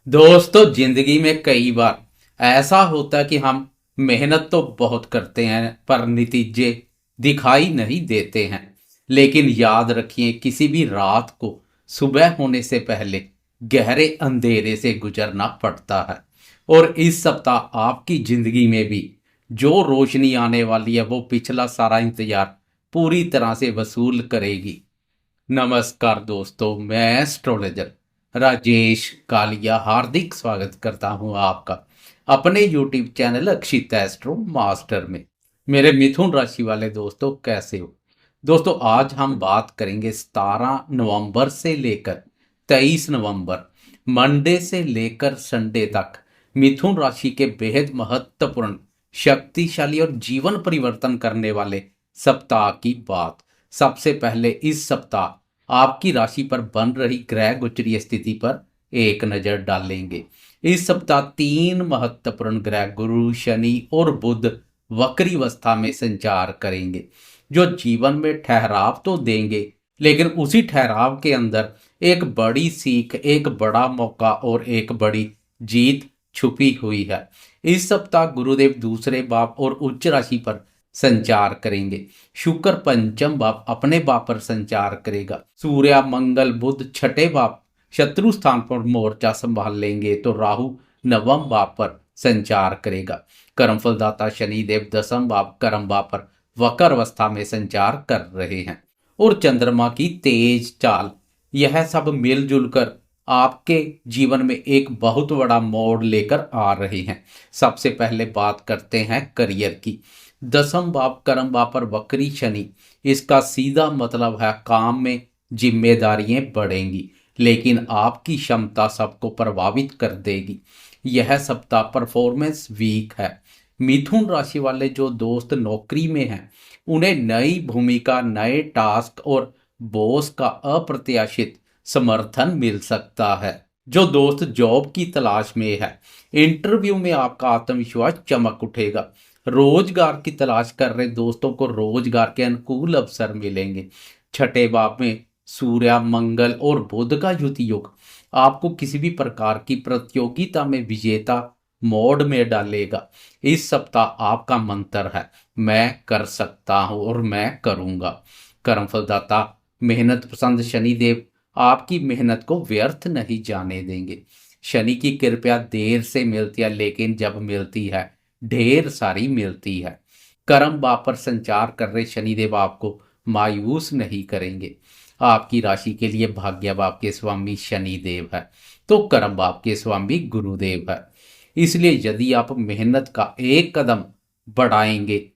दोस्तों, जिंदगी में कई बार ऐसा होता है कि हम मेहनत तो बहुत करते हैं पर नतीजे दिखाई नहीं देते हैं। लेकिन याद रखिए, किसी भी रात को सुबह होने से पहले गहरे अंधेरे से गुजरना पड़ता है। और इस सप्ताह आपकी जिंदगी में भी जो रोशनी आने वाली है वो पिछला सारा इंतजार पूरी तरह से वसूल करेगी। नमस्कार दोस्तों, मैं एस्ट्रोलॉजर राजेश कालिया हार्दिक स्वागत करता हूं आपका अपने यूट्यूब चैनल अक्षित एस्ट्रो मास्टर में। मेरे मिथुन राशि वाले दोस्तों, कैसे हो? दोस्तों, आज हम बात करेंगे 17 नवंबर से लेकर 23 नवंबर, मंडे से लेकर संडे तक मिथुन राशि के बेहद महत्वपूर्ण, शक्तिशाली और जीवन परिवर्तन करने वाले सप्ताह की बात। सबसे पहले इस सप्ताह आपकी राशि पर बन रही ग्रह गोचरीय स्थिति पर एक नजर डालेंगे। इस सप्ताह तीन महत्वपूर्ण ग्रह गुरु, शनि और बुध वक्री अवस्था में संचार करेंगे, जो जीवन में ठहराव तो देंगे, लेकिन उसी ठहराव के अंदर एक बड़ी सीख, एक बड़ा मौका और एक बड़ी जीत छुपी हुई है। इस सप्ताह गुरुदेव दूसरे भाव और उच्च राशि पर संचार करेंगे। शुक्र पंचम भाव अपने भाव पर संचार करेगा। सूर्य, मंगल, बुध छठे भाव शत्रु स्थान पर मोर्चा संभाल लेंगे, तो राहु नवम भाव पर संचार करेगा। कर्मफलदाता शनिदेव दसम भाव कर्म भाव पर वक्र अवस्था में संचार कर रहे हैं। और चंद्रमा की तेज चाल, यह सब मिलजुल कर आपके जीवन में एक बहुत बड़ा मोड़ लेकर आ रहे हैं। सबसे पहले बात करते हैं करियर की। दसम भाव कर्म भाव पर वक्री शनि, इसका सीधा मतलब है काम में जिम्मेदारियां बढ़ेंगी, लेकिन आपकी क्षमता सबको प्रभावित कर देगी। यह सप्ताह परफॉर्मेंस वीक है। मिथुन राशि वाले जो दोस्त नौकरी में हैं, उन्हें नई भूमिका, नए टास्क और बॉस का अप्रत्याशित समर्थन मिल सकता है। जो दोस्त जॉब की तलाश में है, इंटरव्यू में आपका आत्मविश्वास चमक उठेगा। रोजगार की तलाश कर रहे दोस्तों को रोजगार के अनुकूल अवसर मिलेंगे। छठे भाव में सूर्य, मंगल और बुध का युति योग आपको किसी भी प्रकार की प्रतियोगिता में विजेता मोड में डालेगा। इस सप्ताह आपका मंत्र है, मैं कर सकता हूं और मैं करूंगा। कर्मफलदाता मेहनत पसंद शनिदेव आपकी मेहनत को व्यर्थ नहीं जाने देंगे। शनि की कृपया देर से मिलती है, लेकिन जब मिलती है ढेर सारी मिलती है। कर्म भाव पर संचार कर रहे शनिदेव आपको मायूस नहीं करेंगे। आपकी राशि के लिए भाग्य भाव के स्वामी शनिदेव है, तो कर्म भाव के स्वामी गुरुदेव है। इसलिए यदि आप मेहनत का एक कदम बढ़ाएंगे,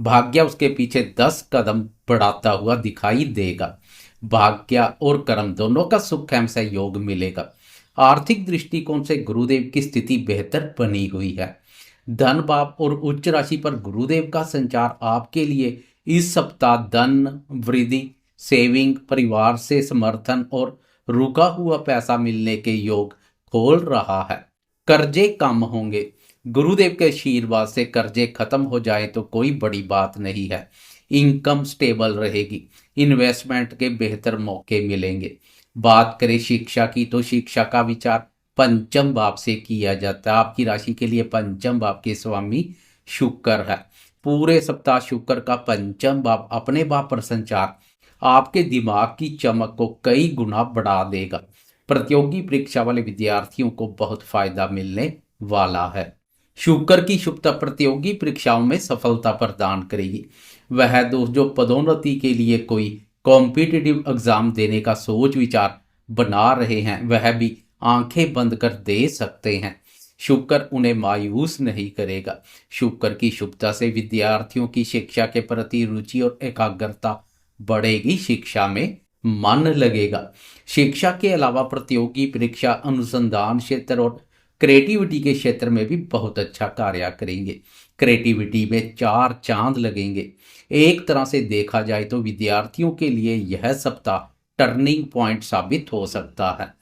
भाग्य उसके पीछे 10 कदम बढ़ाता हुआ दिखाई देगा। भाग्य और कर्म दोनों का सुख एवं सहयोग मिलेगा। आर्थिक दृष्टिकोण से गुरुदेव की स्थिति बेहतर बनी हुई है। धन भाव और उच्च राशि पर गुरुदेव का संचार आपके लिए इस सप्ताह धन वृद्धि, सेविंग, परिवार से समर्थन और रुका हुआ पैसा मिलने के योग खोल रहा है। कर्जे कम होंगे। गुरुदेव के आशीर्वाद से कर्जे खत्म हो जाए तो कोई बड़ी बात नहीं है। इनकम स्टेबल रहेगी। इन्वेस्टमेंट के बेहतर मौके मिलेंगे। बात करें शिक्षा की, तो शिक्षा का विचार पंचम भाव से किया जाता है। आपकी राशि के लिए पंचम भाव के स्वामी शुक्र है। पूरे सप्ताह शुक्र का पंचम भाव अपने भाव पर संचार आपके दिमाग की चमक को कई गुना बढ़ा देगा। प्रतियोगी परीक्षा वाले विद्यार्थियों को बहुत फायदा मिलने वाला है। शुक्र की शुभता प्रतियोगी परीक्षाओं में सफलता प्रदान करेगी। वह दोस्त जो पदोन्नति के लिए कोई कॉम्पिटिटिव एग्जाम देने का सोच विचार बना रहे हैं, वह भी आंखें बंद कर दे सकते हैं। शुक्र उन्हें मायूस नहीं करेगा। शुक्र की शुभता से विद्यार्थियों की शिक्षा के प्रति रुचि और एकाग्रता बढ़ेगी। शिक्षा में मन लगेगा। शिक्षा के अलावा प्रतियोगी परीक्षा, अनुसंधान क्षेत्र और क्रिएटिविटी के क्षेत्र में भी बहुत अच्छा कार्य करेंगे। क्रिएटिविटी में चार चांद लगेंगे। एक तरह से देखा जाए तो विद्यार्थियों के लिए यह सप्ताह टर्निंग पॉइंट साबित हो सकता है।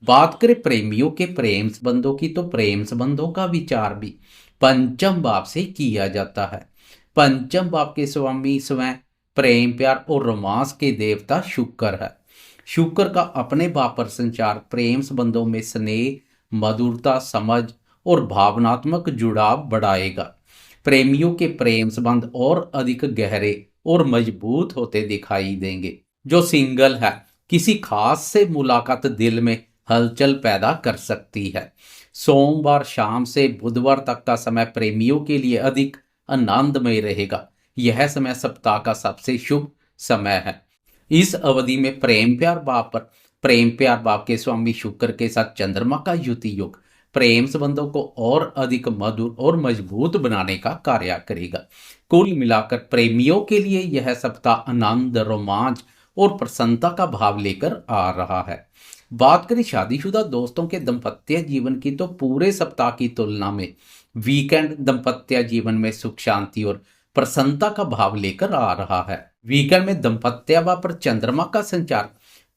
बात करें प्रेमियों के प्रेम संबंधों की, तो प्रेम संबंधों का विचार भी पंचम भाव से किया जाता है। पंचम भाव के स्वामी स्वयं प्रेम, प्यार और रोमांस के देवता शुक्र है। शुक्र का अपने भाव पर संचार प्रेम संबंधों में स्नेह, मधुरता, समझ और भावनात्मक जुड़ाव बढ़ाएगा। प्रेमियों के प्रेम संबंध और अधिक गहरे और मजबूत होते दिखाई देंगे। जो सिंगल है, किसी खास से मुलाकात दिल में हलचल पैदा कर सकती है। सोमवार शाम से बुधवार तक का समय प्रेमियों के लिए अधिक आनंदमय रहेगा। यह समय सप्ताह का सबसे शुभ समय है। इस अवधि में प्रेम प्यार भाव के स्वामी शुक्र के साथ चंद्रमा का युति योग प्रेम संबंधों को और अधिक मधुर और मजबूत बनाने का कार्य करेगा। कुल मिलाकर प्रेमियों के लिए यह सप्ताह आनंद, रोमांच और प्रसन्नता का भाव लेकर आ रहा है। बात करें शादीशुदा दोस्तों के दाम्पत्य जीवन की, तो पूरे सप्ताह की तुलना में वीकेंड दाम्पत्य जीवन में सुख, शांति और प्रसन्नता का भाव लेकर आ रहा है। वीकेंड में दाम्पत्य भाव पर चंद्रमा का संचार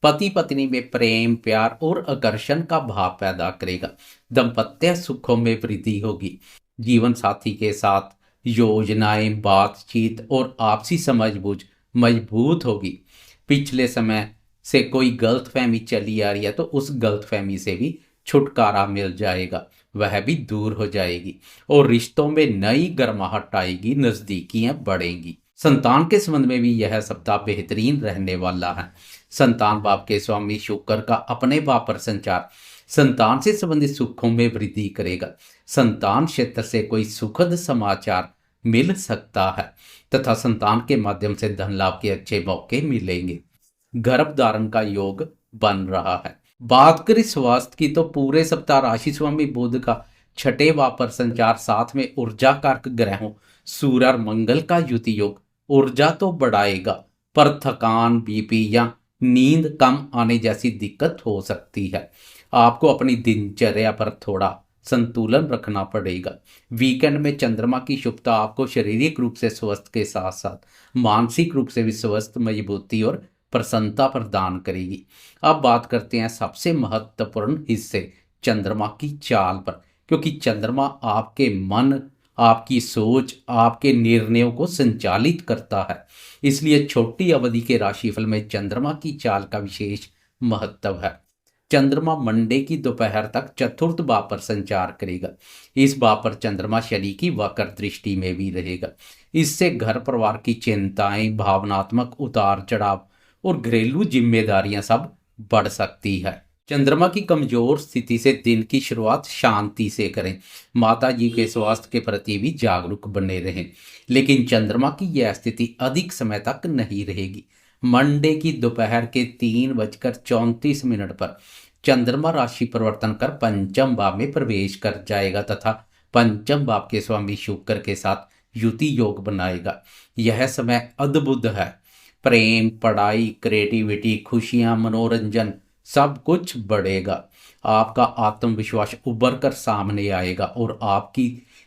पति पत्नी में प्रेम, प्यार और आकर्षण का भाव पैदा करेगा। दाम्पत्य सुखों में वृद्धि होगी। जीवन साथी के साथ योजनाएं, बातचीत और आपसी समझबूझ मजबूत होगी। पिछले समय से कोई गलतफहमी चली आ रही है तो उस गलतफहमी से भी छुटकारा मिल जाएगा, वह भी दूर हो जाएगी और रिश्तों में नई गर्माहट आएगी, नजदीकियां बढ़ेंगी। संतान के संबंध में भी यह सप्ताह बेहतरीन रहने वाला है। संतान भाव के स्वामी शुक्र का अपने भाव पर संचार संतान से संबंधित सुखों में वृद्धि करेगा। संतान क्षेत्र से कोई सुखद समाचार मिल सकता है तथा संतान के माध्यम से धन लाभ के अच्छे मौके मिलेंगे। गर्भ धारण का योग बन रहा है। बात करें स्वास्थ्य की, तो पूरे सप्ताह राशि स्वामी बुध का छठे भाव पर संचार, साथ में ऊर्जा कारक ग्रहों सूर्य और मंगल का युति योग ऊर्जा तो बढ़ाएगा, पर थकान, बीपी या नींद कम आने जैसी दिक्कत हो सकती है। आपको अपनी दिनचर्या पर थोड़ा संतुलन रखना पड़ेगा। वीकेंड में चंद्रमा की शुभता आपको शारीरिक रूप से स्वस्थ के साथ साथ मानसिक रूप से भी स्वस्थ, मजबूती और प्रसन्नता प्रदान करेगी। अब बात करते हैं सबसे महत्वपूर्ण हिस्से चंद्रमा की चाल पर, क्योंकि चंद्रमा आपके मन, आपकी सोच, आपके निर्णयों को संचालित करता है। इसलिए छोटी अवधि के राशिफल में चंद्रमा की चाल का विशेष महत्व है। चंद्रमा मंडे की दोपहर तक चतुर्थ भाव पर संचार करेगा। इस भाव पर चंद्रमा शनि की वक्र दृष्टि में भी रहेगा। इससे घर परिवार की चिंताएं, भावनात्मक उतार चढ़ाव और घरेलू जिम्मेदारियां सब बढ़ सकती है। चंद्रमा की कमजोर स्थिति से दिन की शुरुआत शांति से करें। माता जी के स्वास्थ्य के प्रति भी जागरूक बने रहें। लेकिन चंद्रमा की यह स्थिति अधिक समय तक नहीं रहेगी। मंडे की दोपहर के 3:34 पर चंद्रमा राशि परिवर्तन कर पंचम भाव में प्रवेश कर जाएगा तथा पंचम भाव के स्वामी शुक्र के साथ युति योग बनाएगा। यह समय अद्भुत है। प्रेम, पढ़ाई, क्रिएटिविटी, खुशियां, मनोरंजन सब कुछ बढ़ेगा। आपका आत्मविश्वास उभर कर सामने आएगा और आपकी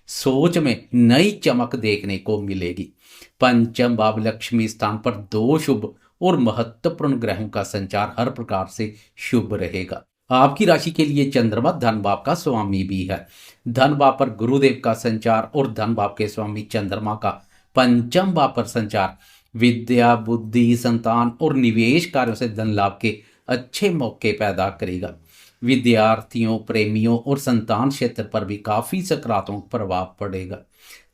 सोच में नई चमक देखने को मिलेगी। पंचम भाव लक्ष्मी स्थान पर 2 शुभ और महत्वपूर्ण ग्रहों का संचार हर प्रकार से शुभ रहेगा। आपकी राशि के लिए चंद्रमा धन भाव का स्वामी भी है। धन भाव पर गुरुदेव का संचार और धन भाव के स्वामी चंद्रमा का पंचम भाव पर संचार विद्या, बुद्धि, संतान और निवेश कार्यों से धन लाभ के अच्छे मौके पैदा करेगा। विद्यार्थियों, प्रेमियों और संतान क्षेत्र पर भी काफी सकारात्मक प्रभाव पड़ेगा।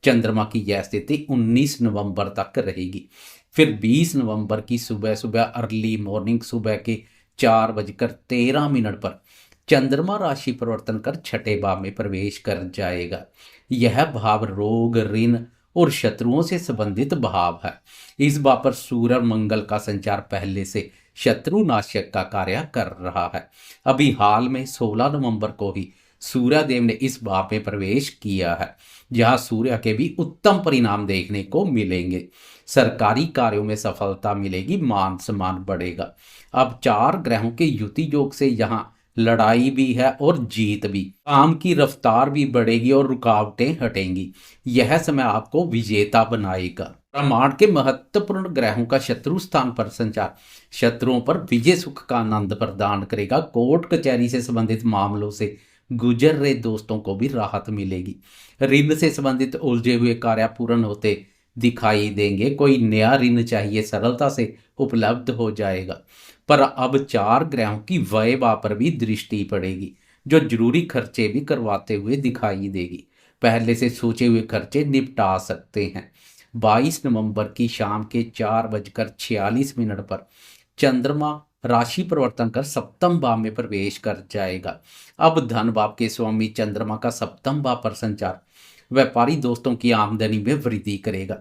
चंद्रमा की यह स्थिति 19 नवंबर तक रहेगी। फिर 20 नवंबर की सुबह सुबह अर्ली मॉर्निंग सुबह के 4:13 पर चंद्रमा राशि परिवर्तन कर छठे भाव में प्रवेश कर जाएगा। यह भाव रोग, ऋण और शत्रुओं से संबंधित भाव है। इस भाव पर सूर्य और मंगल का संचार पहले से शत्रु नाशक का कार्य कर रहा है। अभी हाल में 16 नवंबर को ही सूर्य देव ने इस भाव में प्रवेश किया है, जहां सूर्य के भी उत्तम परिणाम देखने को मिलेंगे। सरकारी कार्यों में सफलता मिलेगी, मान सम्मान बढ़ेगा। अब 4 ग्रहों के युति योग से यहाँ लड़ाई भी है और जीत भी। काम की रफ्तार भी बढ़ेगी और रुकावटें हटेंगी। यह समय आपको विजेता बनाएगा। ब्रह्मांड के महत्वपूर्ण ग्रहों का शत्रु स्थान पर संचार शत्रुओं पर विजय सुख का आनंद प्रदान करेगा। कोर्ट कचहरी से संबंधित मामलों से गुजर रहे दोस्तों को भी राहत मिलेगी। ऋण से संबंधित उलझे हुए कार्य पूर्ण होते दिखाई देंगे। कोई नया ऋण चाहिए, सरलता से उपलब्ध हो जाएगा। पर अब 4 ग्रहों की व्यय भाव पर भी दृष्टि पड़ेगी। जो जरूरी खर्चे भी करवाते हुए दिखाई देगी। पहले से सोचे हुए खर्चे निपटा सकते हैं। 22 नवंबर की शाम के 4:46 पर चंद्रमा राशि परिवर्तन कर सप्तम भाव में प्रवेश कर जाएगा। अब धन भाव के स्वामी चंद्रमा का सप्तम भाव पर संचार व्यापारी दोस्तों की आमदनी में वृद्धि करेगा।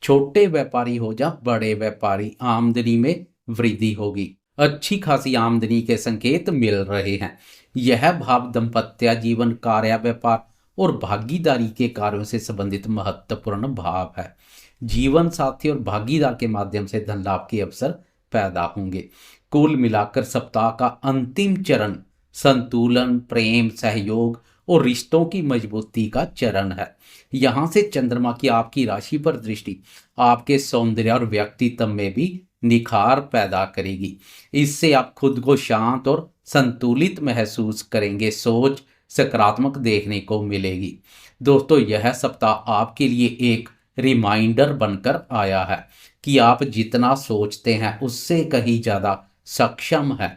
छोटे व्यापारी हो या बड़े व्यापारी, आमदनी में वृद्धि होगी। अच्छी खासी आमदनी के संकेत मिल रहे हैं। यह भाव दाम्पत्य जीवन, कार्य, व्यापार और भागीदारी के कार्यों से संबंधित महत्वपूर्ण भाव है। जीवन साथी और भागीदार के माध्यम से धन लाभ के अवसर पैदा होंगे। कुल मिलाकर सप्ताह का अंतिम चरण संतुलन, प्रेम, सहयोग और रिश्तों की मजबूती का चरण है। यहाँ से चंद्रमा की आपकी राशि पर दृष्टि आपके सौंदर्य और व्यक्तित्व में भी निखार पैदा करेगी। इससे आप खुद को शांत और संतुलित महसूस करेंगे। सोच सकारात्मक देखने को मिलेगी। दोस्तों, यह सप्ताह आपके लिए एक रिमाइंडर बनकर आया है कि आप जितना सोचते हैं उससे कहीं ज्यादा सक्षम है।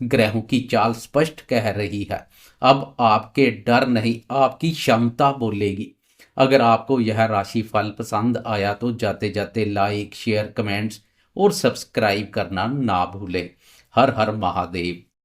ग्रहों की चाल स्पष्ट कह रही है, अब आपके डर नहीं, आपकी क्षमता बोलेगी। अगर आपको यह राशि फल पसंद आया तो जाते जाते लाइक, शेयर, कमेंट्स और सब्सक्राइब करना ना भूलें। हर हर महादेव।